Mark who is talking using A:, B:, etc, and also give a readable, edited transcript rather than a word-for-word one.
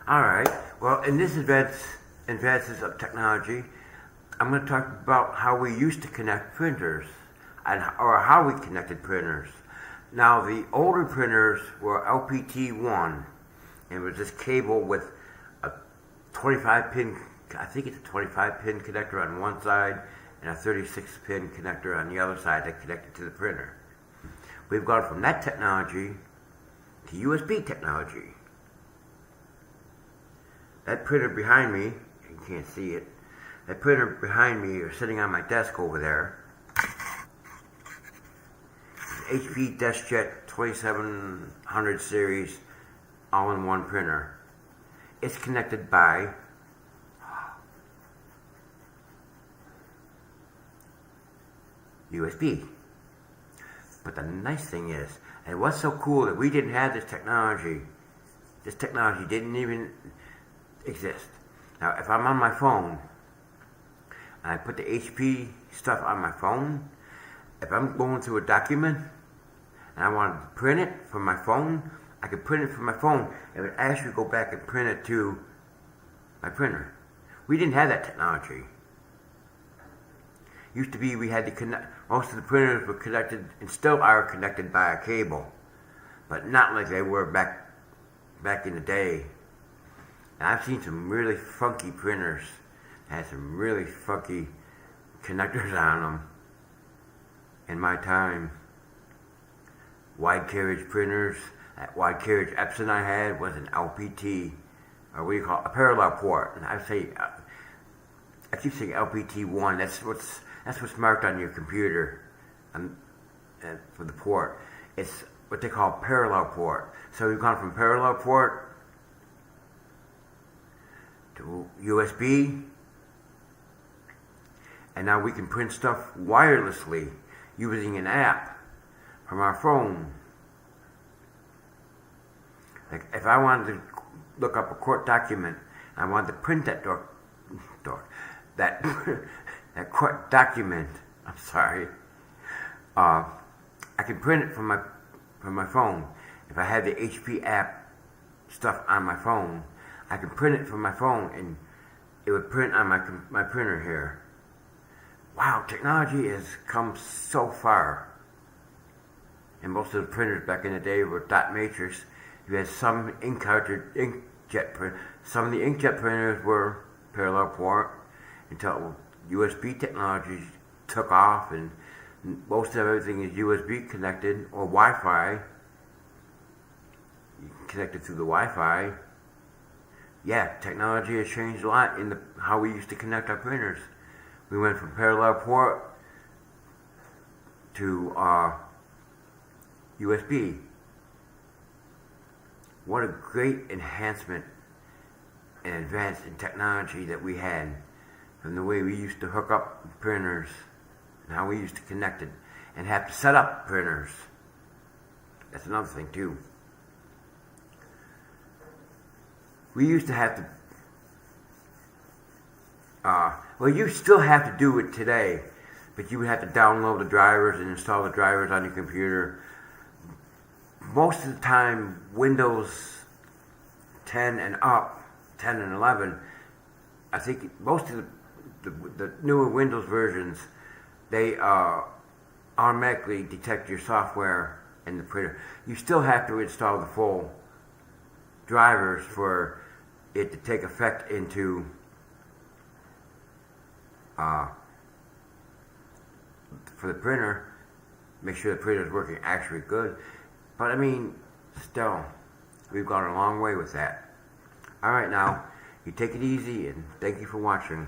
A: Alright, well, in this advances of technology, I'm going to talk about how we used to connect printers, or how we connected printers. Now, the older printers were LPT1, and it was this cable with a 25-pin, I think it's a 25-pin connector on one side, and a 36-pin connector on the other side that connected to the printer. We've gone from that technology to USB technology. That printer behind me, you can't see it, that printer behind me is sitting on my desk over there. HP DeskJet 2700 series all-in-one printer. It's connected by USB. But the nice thing is, and what's so cool that we didn't have this technology didn't even exist. Now, if I'm on my phone, and I put the HP stuff on my phone, if I'm going through a document, and I want to print it from my phone, I could print it from my phone, and it would actually go back and print it to my printer. We didn't have that technology. Used to be we had to connect, most of the printers were connected, and still are connected by a cable, but not like they were back in the day. And I've seen some really funky printers that had some really funky connectors on them in my time. Wide carriage printers. That wide carriage Epson I had was an LPT, or what do you call it, a parallel port. And I keep saying LPT1. That's what's marked on your computer for the port. It's what they call parallel port. So we've gone from parallel port to USB, and now we can print stuff wirelessly using an app from our phone. Like if I wanted to look up a court document, I wanted to print that that court document. I'm sorry. I can print it from my phone. If I had the HP app stuff on my phone, I can print it from my phone, and it would print on my printer here. Wow, technology has come so far. And most of the printers back in the day were dot matrix. You had some inkjet printers. Some of the inkjet printers were parallel port until USB technology took off, and most of everything is USB connected or Wi-Fi. You can connect it through the Wi-Fi. Yeah, technology has changed a lot in how we used to connect our printers. We went from parallel port to USB. What a great enhancement and advance in technology that we had from the way we used to hook up printers and how we used to connect it and have to set up printers. That's another thing too. We used to have to, well, you still have to do it today, but you would have to download the drivers and install the drivers on your computer. Most of the time, Windows 10 and up, 10 and 11, I think most of the newer Windows versions, they automatically detect your software in the printer. You still have to install the full drivers for it to take effect into for the printer, make sure the printer is working actually good. But I mean, still, we've gone a long way with that. Alright now, you take it easy, and thank you for watching.